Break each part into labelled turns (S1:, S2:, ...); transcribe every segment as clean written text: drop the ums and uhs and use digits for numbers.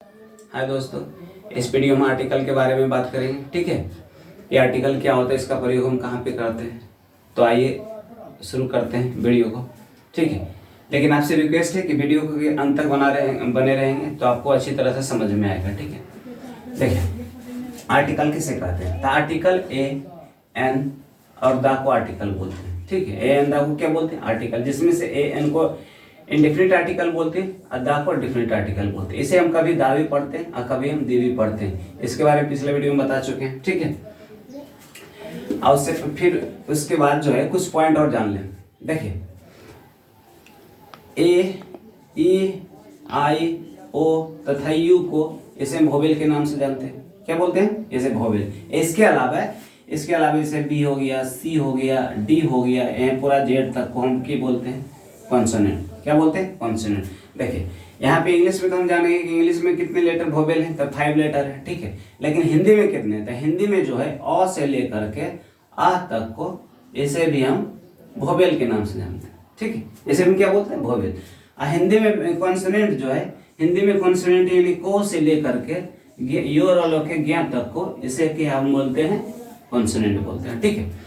S1: हाय दोस्तों, इस वीडियो में आर्टिकल के बारे में बात करेंगे। ठीक है, ये आर्टिकल क्या होता है, इसका प्रयोग हम कहाँ पे करते हैं। तो आइए शुरू करते हैं वीडियो को। ठीक है, लेकिन आपसे रिक्वेस्ट है कि वीडियो के अंत तक बने रहेंगे तो आपको अच्छी तरह से समझ में आएगा। ठीक है, देखिए आर्टिकल किसे कहते हैं। द आर्टिकल ए एन और द को आर्टिकल बोलते हैं। ठीक है, ए एन द को क्या बोलते हैं, आर्टिकल, जिसमें से ए एन को इंडेफिनिट आर्टिकल बोलते हैं और दा को डेफिनिट आर्टिकल बोलते हैं। इसे हम कभी दा भी पढ़ते हैं और कभी हम दी भी पढ़ते हैं। इसके बारे में पिछले वीडियो में बता चुके हैं। ठीक है, और उससे फिर उसके बाद जो है कुछ पॉइंट और जान लें। देखिए ए, ई, आई, ओ तथा यू को इसे हम वोवेल के नाम से जानते हैं। क्या बोलते हैं, इसे वोवेल। इसके अलावा इसे बी हो गया, सी हो गया, डी हो गया, पूरा जेड तक को हम क्या बोलते हैं, कॉन्सोनेंट। क्या बोलते हैं, कॉन्सोनेंट। देखिए यहाँ पे इंग्लिश में तो हम जानेंगे कि इंग्लिश में कितने लेटर वोवेल हैं, तो 5 लेटर है। ठीक है, लेकिन हिंदी में कितने हैं, तो हिंदी में जो है अ से लेकर के आ तक को इसे भी हम वोवेल के नाम से जानते हैं। ठीक है, इसे हम क्या बोलते हैं, वोवेल। हिंदी में कॉन्सोनेंट जो है, हिंदी में कॉन्सोनेंट यानी को से लेकर के योर और के ज्ञा तक को इसे क्या हम बोलते हैं, कॉन्सोनेंट बोलते हैं। ठीक है,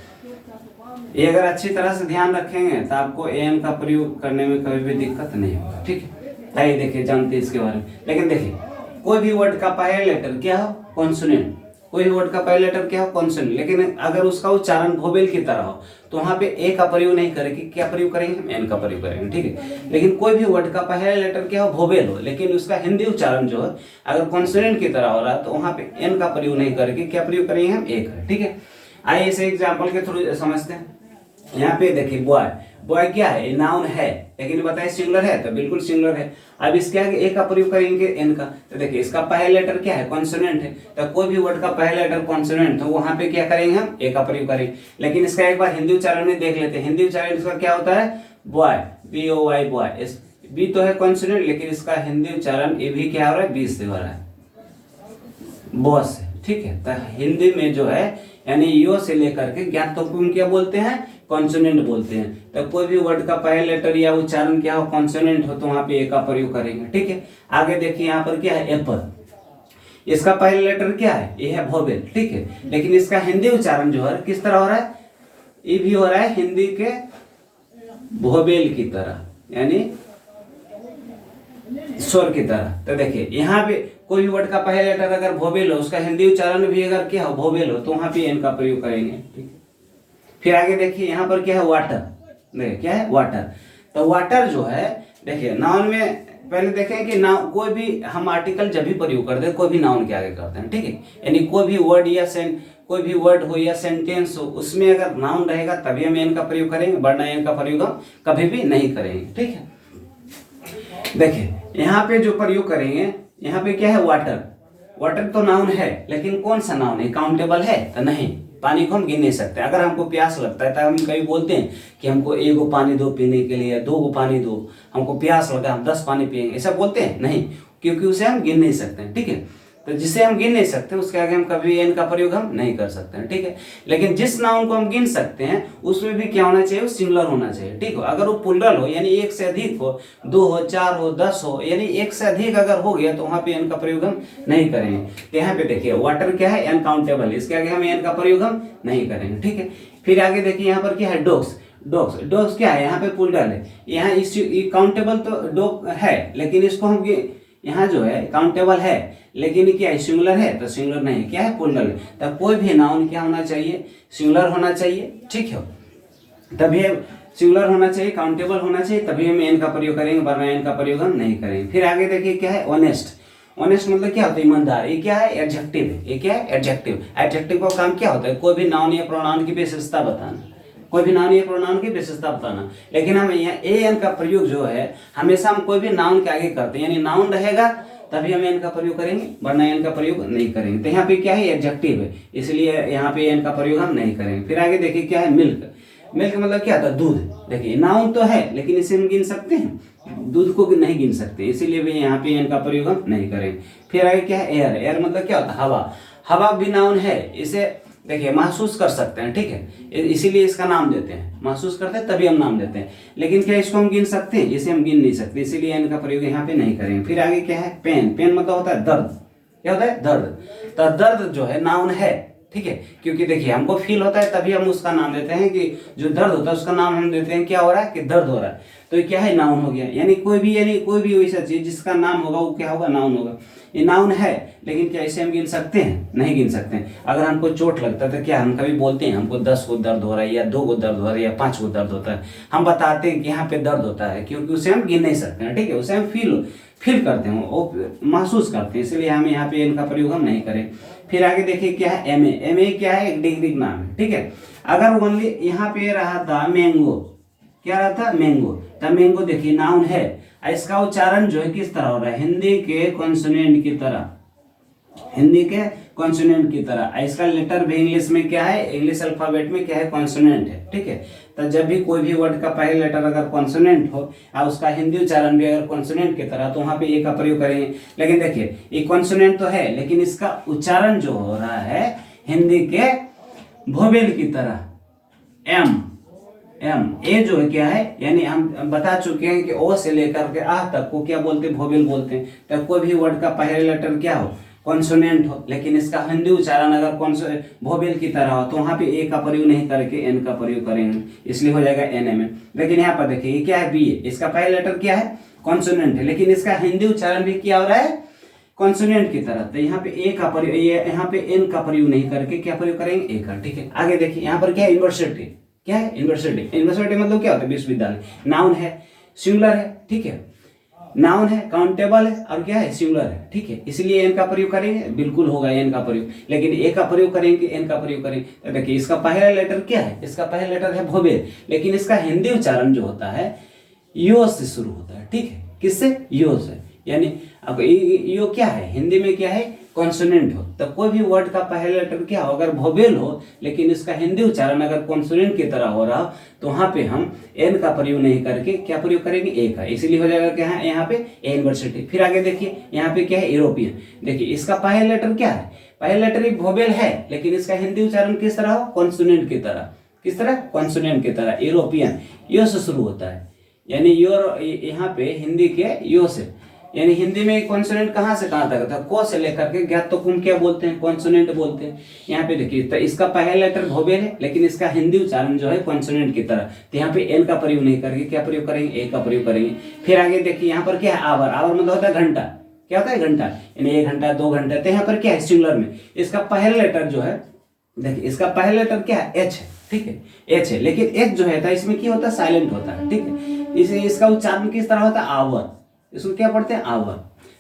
S1: ये अगर अच्छी तरह से ध्यान रखेंगे तो आपको एन का प्रयोग करने में कभी भी दिक्कत नहीं होगा। ठीक है, आइए देखिए जानते हैं इसके बारे में। लेकिन देखिए कोई भी वर्ड का पहला लेटर क्या हो, कॉन्सोनेंट। कोई भी वर्ड का पहला लेटर क्या हो, कॉन्सोनेंट। लेकिन अगर उसका उच्चारण वोवेल की तरह हो तो वहां पे ए का प्रयोग नहीं करेंगे, क्या प्रयोग करेंगे, हम एन का प्रयोग करेंगे। ठीक है, लेकिन कोई भी वर्ड का पहला लेटर क्या हो, वोवेल हो, लेकिन उसका हिंदी उच्चारण जो है अगर कॉन्सोनेंट की तरह हो रहा है तो वहां पे एन का प्रयोग नहीं करेंगे, क्या प्रयोग करेंगे, हम ए का। ठीक है, आइए इसे एग्जाम्पल के थ्रू समझते हैं। यहाँ पे देखिए बॉय, बॉय क्या है, नाउन है, लेकिन बताइए सिंगुलर है, तो बिल्कुल सिंगुलर है। अब इसके आगे ए का प्रयोग करेंगे एन का, तो देखिए इसका पहला लेटर क्या है, कॉन्सोनेंट है, तो कोई भी वर्ड का पहला लेटर कॉन्सोनेंट तो वहां पे क्या करेंगे, हम ए का प्रयोग करेंगे। लेकिन इसका एक बार हिंदी उच्चारण में देख लेते हैं। हिंदी उच्चारण इसका क्या होता है, boy, B O Y, boy. B तो है कॉन्सोनेंट, लेकिन इसका हिंदी उच्चारण ए भी क्या हो रहा है, बी से हो रहा है, बॉस। ठीक है, तो हिंदी में जो है यानी यो से लेकर के ज्ञात तो हम क्या बोलते हैं, कॉन्सोनेंट बोलते हैं। तो कोई भी वर्ड का पहला लेटर या उच्चारण क्या हो, कॉन्सोनेंट हो, तो वहां पे ए का प्रयोग करेंगे। ठीक है, आगे देखिए यहाँ पर क्या है, एप्पल। इसका पहला लेटर क्या है, ये है वोवेल। ठीक है, लेकिन इसका हिंदी उच्चारण जो है किस तरह हो रहा है, ये भी हो रहा है हिंदी के वोवेल की तरह, यानी स्वर की तरह। तो देखिए यहाँ पे कोई भी वर्ड का पहला लेटर अगर वोवेल हो, उसका हिंदी उच्चारण भी अगर क्या हो, वोवेल हो, तो वहां पे एन का प्रयोग करेंगे। ठीक है, फिर आगे देखिए यहाँ पर क्या है, वाटर। देखिए क्या है, वाटर। तो वाटर जो है, देखिए नाउन में पहले देखें कि नाउन कोई भी हम आर्टिकल जब भी प्रयोग करते हैं कोई भी नाउन के आगे करते हैं। ठीक है, यानी कोई भी वर्ड या कोई भी वर्ड हो या सेंटेंस हो, उसमें अगर नाउन रहेगा तभी हम एन का प्रयोग करेंगे, वरना एन का प्रयोग हम कभी भी नहीं करेंगे। ठीक है, देखिए यहाँ पे जो प्रयोग करेंगे, यहाँ पे क्या है, वाटर। वाटर तो नाउन है, लेकिन कौन सा नाउन है, काउंटेबल है तो नहीं, पानी को हम गिन नहीं सकते। अगर हमको प्यास लगता है तो हम कभी बोलते हैं कि हमको 1 पानी दो पीने के लिए, 2 पानी दो, हमको प्यास लगा हम 10 पानी पिएंगे, ऐसा बोलते हैं नहीं, क्योंकि उसे हम गिन नहीं सकते। ठीक है, तो जिसे हम गिन नहीं सकते उसके आगे हम कभी एन का प्रयोग हम नहीं कर सकते हैं। ठीक है, लेकिन जिस नाउन को हम गिन सकते हैं उसमें भी क्या होना चाहिए, सिंगुलर होना चाहिए। ठीक हो, अगर वो प्लुरल हो यानी एक से अधिक हो, 2 हो, 4 हो, 10 हो, यानी एक से अधिक अगर हो गया तो वहां पे एन का प्रयोग हम नहीं करेंगे। तो यहाँ पे देखिए वाटर क्या है, अनकाउंटेबल, इसके आगे हम एन का प्रयोग हम नहीं करेंगे। ठीक है, फिर आगे देखिए यहाँ पर क्या है, डॉग्स। डॉग्स, डॉग्स क्या है, यहाँ पे प्लुरल है, यहाँ इस काउंटेबल तो डॉग है, लेकिन इसको हम यहाँ जो है काउंटेबल है, लेकिन क्या है, सिंगुलर है, तो सिंगुलर नहीं, क्या है, प्लुरल है। तो कोई भी नाउन क्या होना चाहिए, सिंगुलर होना चाहिए। ठीक है, तभी सिंगुलर होना चाहिए, काउंटेबल होना चाहिए, तभी हम एन का प्रयोग करेंगे, वरना एन का प्रयोग हम नहीं करेंगे। फिर आगे देखिए क्या है, ऑनेस्ट। ऑनेस्ट मतलब क्या होता है, ईमानदार। ये क्या है, एडजेक्टिव है। ये क्या है, एडजेक्टिव। एडजेक्टिव का काम क्या होता है, कोई भी नाउन या प्रोनाउन की विशेषता बताना, कोई भी नाउन या प्रोनाउन की विशेषता बताना। लेकिन हम यहाँ ए एन का प्रयोग जो है हमेशा हम कोई भी नाउन के आगे करते हैं, यानी नाउन रहेगा तभी हम एन का प्रयोग करेंगे, वरना एन का प्रयोग नहीं करेंगे। तो यहाँ पे क्या है, एडजेक्टिव है, इसलिए यहाँ पे एन का प्रयोग हम नहीं करेंगे। फिर आगे देखिए क्या है, मिल्क। मिल्क मतलब क्या होता है, दूध। देखिए नाउन तो है, लेकिन इसे हम गिन सकते हैं, दूध को नहीं गिन सकते, इसीलिए भी यहाँ पे एन का प्रयोग हम नहीं करेंगे। फिर आगे क्या है, एयर। एयर मतलब क्या होता है, हवा। हवा भी नाउन है, इसे देखिए महसूस कर सकते हैं, ठीक है, इसीलिए इसका नाम देते हैं, महसूस करते हैं तभी हम नाम देते हैं। लेकिन क्या इसको हम गिन सकते हैं? इसे हम गिन नहीं सकते, इसीलिए एन का प्रयोग यहाँ पे नहीं करेंगे। फिर आगे क्या है? पेन। पेन मतलब होता है दर्द। क्या होता है? दर्द। तो दर्द जो है नाउन है, ठीक है, क्योंकि देखिए हमको फील होता है तभी हम उसका नाम देते हैं, कि जो दर्द होता है उसका नाम हम देते हैं क्या हो रहा है? कि दर्द हो रहा है। तो ये क्या है? नाउन हो गया। यानी कोई भी वैसा चीज जिसका नाम होगा वो क्या होगा? नाउन होगा। ये नाउन है, लेकिन क्या इसे हम गिन सकते हैं? नहीं गिन सकते हैं। अगर हमको चोट लगता है तो क्या हम कभी बोलते हैं हमको 10 को दर्द हो रहा है, या 2 को दर्द हो रहा है, या 5 को दर्द होता है? हम बताते हैं कि यहाँ पे दर्द होता है, क्योंकि उसे हम गिन नहीं सकते हैं, ठीक है, उसे हम फील करते हैं, वो महसूस करते हैं, इसलिए हम यहाँ पे इनका प्रयोग हम नहीं करें। फिर आगे देखिए क्या है? एमए। एमए क्या है? एक डिग्री नाम है, ठीक है। अगर ओनली यहाँ पे रहा था मैंगो, क्या रहा था? मैंगो। तो मैंगो देखिए नाउन है, इसका उच्चारण जो है किस तरह हो रहा है? हिंदी के कॉन्सोनेंट की तरह, हिंदी के कॉन्सोनेंट की तरह। इसका लेटर भी इंग्लिश में क्या है? इंग्लिश अल्फाबेट में क्या है? कॉन्सोनेंट है, ठीक है। तो जब भी कोई भी वर्ड का पहले लेटर अगर कॉन्सोनेंट हो और उसका हिंदी उच्चारण भी अगर कॉन्सोनेंट की तरह, तो वहां पे ए का प्रयोग करेंगे। लेकिन देखिए ये कॉन्सोनेंट तो है, लेकिन इसका उच्चारण जो हो रहा है हिंदी के वोवेल की तरह, एम। ए जो है क्या है? यानी हम बता चुके हैं कि ओ से लेकर के आ तक को क्या बोलते हैं? वोवेल बोलते हैं। तो कोई भी वर्ड का पहले लेटर क्या हो? कॉन्सोनेंट हो, लेकिन इसका हिंदी उच्चारण अगर वोवेल की तरह हो, तो वहां पे ए का प्रयोग नहीं करके एन का प्रयोग करेंगे, इसलिए हो जाएगा एन एम। लेकिन यहाँ पर देखिए ये क्या है? बी। इसका पहला लेटर क्या है? कॉन्सोनेंट है, लेकिन इसका हिंदी उच्चारण भी क्या हो रहा है? कॉन्सोनेंट की तरह। तो यहाँ पे ए का प्रयोग, यहाँ पे एन का प्रयोग नहीं करके क्या प्रयोग करेंगे? ए का, ठीक है। आगे देखिए यहाँ पर क्या है? यूनिवर्सिटी। क्या है? यूनिवर्सिटी। यूनिवर्सिटी मतलब क्या होता है? विश्वविद्यालय। नाउन है, सिंगुलर है, ठीक है, नाउन है, काउंटेबल है, और क्या है? सिंगुलर है, ठीक है, इसलिए एन का प्रयोग करेंगे, बिल्कुल होगा एन का प्रयोग। लेकिन ए का प्रयोग करेंगे, एन का प्रयोग करेंगे। तो देखिए इसका पहला लेटर क्या है? इसका पहला लेटर है वोवेल, लेकिन इसका हिंदी उच्चारण जो होता है यो से शुरू होता है, ठीक है। किससे? यो से। यानी अब यो क्या है? हिंदी में क्या है? कॉन्सोनेंट हो। तो कोई भी वर्ड का पहला लेटर क्या हो? अगर वोवेल हो, लेकिन इसका हिंदी उच्चारण अगर कॉन्सोनेंट की तरह हो रहा, तो वहां पे हम एन का प्रयोग नहीं करके क्या प्रयोग करेंगे? ए का। इसलिए हो जाएगा क्या है? यहाँ पे यूनिवर्सिटी। फिर आगे देखिए यहाँ पे क्या है? यूरोपियन। देखिए इसका पहला लेटर क्या है? पहला लेटर एक वोवेल है, लेकिन इसका हिंदी उच्चारण किस तरह हो? कॉन्सोनेंट की तरह। किस तरह? कॉन्सोनेंट की तरह। यूरोपियन यो से शुरू होता है, यानी यहाँ पे हिंदी के यो से। यानी हिंदी में कॉन्सोनेंट कहाँ से कहाँ तक था? को से लेकर के ज्ञात तो कुम क्या बोलते हैं? कॉन्सोनेंट बोलते हैं। यहाँ पे देखिए तो इसका पहला लेटर वोवेल है, लेकिन इसका हिंदी उच्चारण जो है कॉन्सोनेंट की तरह। तो यहाँ पे एन का प्रयोग नहीं करके क्या प्रयोग करेंगे? ए का प्रयोग करेंगे। फिर आगे देखिए यहाँ पर क्या है? आवर। आवर मतलब होता है घंटा। क्या होता है? घंटा। यानी 1 घंटा 2 घंटे। तो यहाँ पर क्या है? सिंगुलर में इसका पहला लेटर जो है, देखिए इसका पहला लेटर क्या है? एच है, ठीक है, एच है। लेकिन एच जो है इसमें क्या होता है? साइलेंट होता है, ठीक है। इसका उच्चारण किस तरह होता है? आवर। इसको क्या पढ़ते हैं? आवर।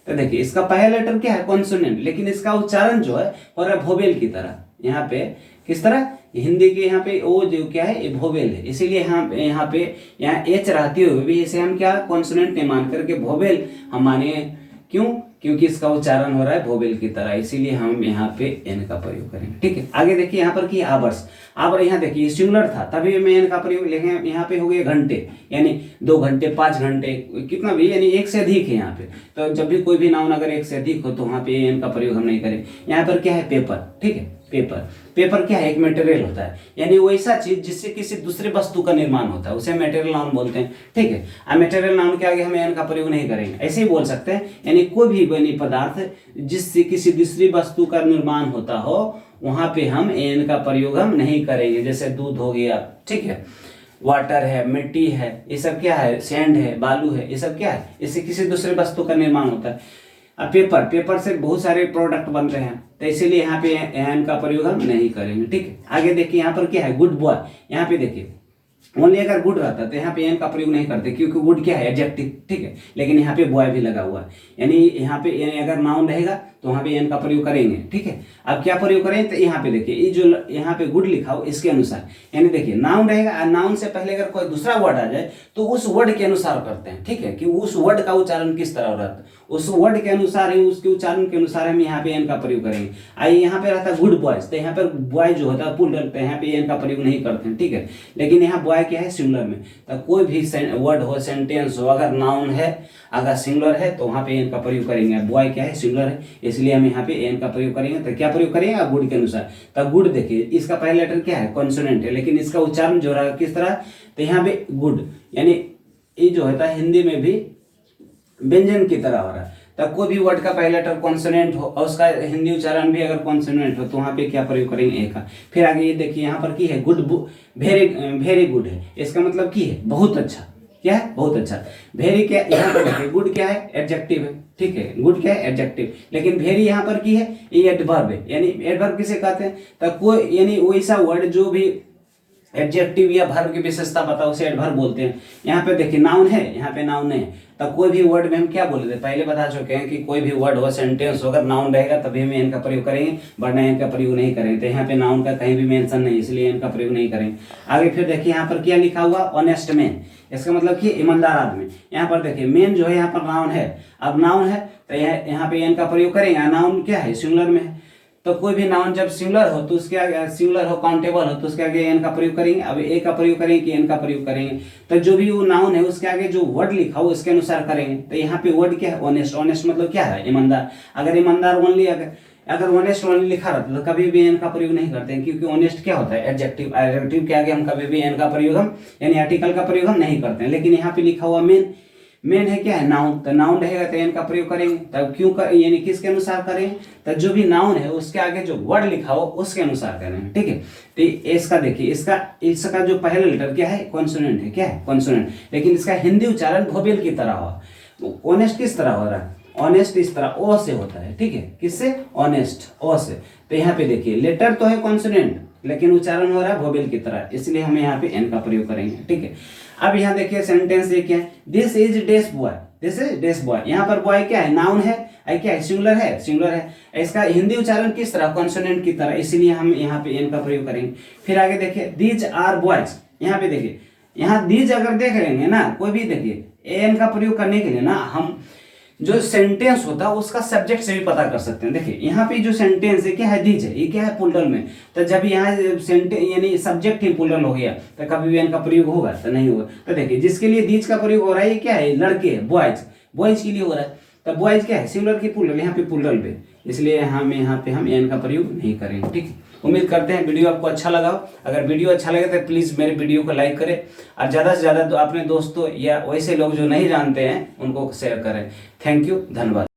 S1: तो देखिए इसका पहला लेटर क्या है? कॉन्सोनेंट, लेकिन इसका उच्चारण जो है हो रहा है वोवेल की तरह। यहाँ पे किस तरह? हिंदी के यहाँ पे ओ जो क्या है? ये वोवेल है, इसीलिए यहाँ पे एच रहते हुए भी इसे हम क्या कॉन्सोनेंट नहीं मान करके वोवेल हम माने। क्यों? क्योंकि इसका उच्चारण हो रहा है वोवेल की तरह, इसीलिए हम यहाँ पे एन का प्रयोग करेंगे, ठीक है। आगे देखिए यहाँ पर की आवर्स। आवर यहाँ देखिए सिंगुलर था, तभी मैं एन का प्रयोग लिखे। यहाँ पे हो गए घंटे, यानी 2 घंटे 5 घंटे कितना भी, यानी 1 से अधिक है यहाँ पे। तो जब भी कोई भी नाउन अगर 1 से अधिक हो तो वहाँ पे एन का प्रयोग हम नहीं करें। यहाँ पर क्या है? पेपर, ठीक है। पेपर क्या है? एक मटेरियल होता है, यानी वैसा चीज जिससे किसी दूसरे वस्तु का निर्माण होता है, उसे मटेरियल नाउन बोलते हैं, ठीक है। अब मटेरियल नाउन के आगे हम एन का प्रयोग नहीं करेंगे, ऐसे ही बोल सकते हैं। यानी कोई भी बनी पदार्थ जिससे किसी दूसरी वस्तु का निर्माण होता हो, वहां पे हम एन का प्रयोग हम नहीं करेंगे। जैसे दूध हो गया, ठीक है, वाटर है, मिट्टी है, ये सब क्या है? सैंड है, बालू है, ये सब क्या है? इससे किसी दूसरे वस्तु का निर्माण होता है। अब पेपर से बहुत सारे प्रोडक्ट बनते हैं, तो इसीलिए यहाँ पे एन का प्रयोग हम नहीं करेंगे, ठीक है। आगे देखिए यहाँ पर क्या है? Good boy. यहाँ पे देखिए ओनली अगर गुड रहता तो यहाँ पे एन का प्रयोग नहीं करते, क्योंकि गुड क्या है? एडजेक्टिव, ठीक है। लेकिन यहाँ पे बॉय भी लगा हुआ है, यानी यहाँ पे अगर नाउन रहेगा तो वहाँ पे एन का प्रयोग करेंगे, ठीक है। अब क्या प्रयोग करें? तो यहाँ पे देखिए ये जो यहाँ पे गुड लिखा हो इसके अनुसार, यानी देखिए नाउन रहेगा, नाउन से पहले अगर कोई दूसरा वर्ड आ जाए तो उस वर्ड के अनुसार करते हैं, ठीक है, कि उस वर्ड का उच्चारण किस तरह हो रहा है, उस वर्ड के अनुसार ही, उसके उच्चारण के अनुसार हम यहाँ पे एन का प्रयोग करेंगे। आइए यहाँ पे रहता है गुड बॉयज, तो यहाँ पर बॉय जो होता है प्लूरल, तो यहाँ पे एन का प्रयोग नहीं करते हैं, ठीक है। लेकिन यहाँ बॉय क्या है, सिंगुलर में। तो कोई भी वर्ड हो, सेंटेंस हो, अगर नाउन है, अगर सिंगुलर है तो वहाँ पे एन का प्रयोग करेंगे। बॉय क्या है, सिंगुलर है, इसलिए हम यहाँ पे एन का प्रयोग करेंगे। तो क्या प्रयोग करेंगे, गुड के अनुसार। तो गुड देखिए, इसका पहला लेटर क्या है, कॉन्सोनेंट है, लेकिन इसका उच्चारण जो रहा किस तरह, तो यहाँ पे गुड, यानी ये जो होता है हिंदी में भी व्यंजन की तरह हो रहा है। तब कोई भी वर्ड का पहला लेटर कॉन्सोनेंट हो और उसका हिंदी उच्चारण भी अगर कॉन्सोनेंट हो तो वहाँ पे क्या प्रयोग करेंगे, ए का। फिर आगे ये देखिए यहाँ पर की है गुड, वेरी गुड है, इसका मतलब की है बहुत अच्छा, क्या है, बहुत अच्छा। वेरी क्या, यहाँ पर देखिए गुड क्या है, एडजेक्टिव है, ठीक है, गुड क्या है, एडजेक्टिव। लेकिन वेरी यहाँ पर की है, ये एडवर्ब है, यानी एडवर्ब किसे कहते हैं, तब कोई यानी वैसा वर्ड जो भी एडजेक्टिव या वर्ब की विशेषता बताओ उसे एडवर्ब बोलते हैं। यहाँ पे देखिए नाउन है, यहाँ पे नाउन है, तब कोई भी वर्ड में हम क्या बोले थे, पहले बता चुके हैं कि कोई भी वर्ड हो, सेंटेंस हो, अगर नाउन रहेगा तभी हम एन का प्रयोग करेंगे, वरना एन का प्रयोग नहीं करेंगे। तो यहाँ पे नाउन का कहीं भी मेंशन नहीं, इसलिए एन का प्रयोग नहीं करेंगे। आगे फिर देखिए यहाँ पर क्या लिखा हुआ, ऑनेस्ट मैन, इसका मतलब कि ईमानदार आदमी। यहाँ पर देखिए मेन जो है यहाँ पर नाउन है, अब नाउन है तो यहाँ पे एन का प्रयोग करेंगे। नाउन क्या है, सिंगुलर में है, तो कोई भी नाउन जब सिंगुलर हो तो उसके आगे, सिंगुलर हो, काउंटेबल हो तो उसके आगे एन का प्रयोग करेंगे। अब ए का प्रयोग करेंगे कि एन का प्रयोग करेंगे, तो जो भी वो नाउन है उसके आगे जो वर्ड लिखा हो उसके अनुसार करेंगे। तो यहाँ पे वर्ड क्या है, ऑनेस्ट, ऑनेस्ट मतलब क्या है, ईमानदार। अगर ईमानदार ओनली अगर ऑनेस्ट ओनली लिखा रहता तो कभी भी एन का प्रयोग नहीं करते हैं, क्योंकि ऑनेस्ट क्या होता है, एडजेक्टिव, एडजेक्टिव के आगे हम कभी भी एन का प्रयोग हम यानी आर्टिकल का प्रयोग हम नहीं करते हैं। लेकिन यहाँ पे लिखा हुआ मेन, मेन है क्या है, नाउन, तो नाउन रहेगा तो एन का प्रयोग करेंगे। तब क्यों यानी किसके अनुसार करें, तो जो भी नाउन है उसके आगे जो वर्ड लिखा हो उसके अनुसार करेंगे, ठीक है। तो इसका देखिए, इसका जो पहला लेटर क्या है, कॉन्सोनेंट है, क्या है, कॉन्सोनेंट, लेकिन इसका हिंदी उच्चारण वोवेल की तरह हो। ऑनेस्ट किस तरह हो रहा है, ऑनेस्ट इस तरह ओ से होता है, ठीक है, किससे, ऑनेस्ट, ओ से। तो यहाँ पे देखिए लेटर तो है कॉन्सोनेंट, लेकिन उच्चारण हो रहा है वोवेल की तरह, इसलिए हम यहाँ पे एन का प्रयोग करेंगे, ठीक है। अब यहाँ देखिए सेंटेंस ये क्या है, this is dash boy, this is dash boy. यहाँ पर बॉय क्या है, नाउन है, क्या है, सिंगुलर है, सिंगुलर है। इसका हिंदी उच्चारण किस तरह, कॉन्सोनेंट की तरह, इसलिए हम यहाँ पे एन का प्रयोग करेंगे। फिर आगे देखिए दीज आर बॉयज, यहाँ पे देखिए, यहाँ दीज अगर देख लेंगे ना, कोई भी देखिए एन का प्रयोग करने के लिए ना हम जो सेंटेंस होता है उसका सब्जेक्ट से भी पता कर सकते हैं। देखिए यहाँ पे जो सेंटेंस है क्या है, दीज है, ये क्या है, प्लूरल में। तो जब यहाँ सेंटेंस यानी सब्जेक्ट ही प्लूरल हो गया तो कभी भी इनका प्रयोग होगा, तो नहीं होगा। तो देखिए जिसके लिए दीज का प्रयोग हो रहा है ये क्या है, लड़के, बॉयज, बॉयज के लिए हो रहा है। तो बॉयज क्या है, सिंगुलर की प्लूरल, यहाँ पे प्लूरल पे, इसलिए यहाँ पे हम एन का प्रयोग नहीं करेंगे, ठीक है। उम्मीद करते हैं वीडियो आपको अच्छा लगा। अगर वीडियो अच्छा लगे तो प्लीज़ मेरे वीडियो को लाइक करें और ज़्यादा से ज़्यादा तो अपने दोस्तों या वैसे लोग जो नहीं जानते हैं उनको शेयर करें। थैंक यू, धन्यवाद।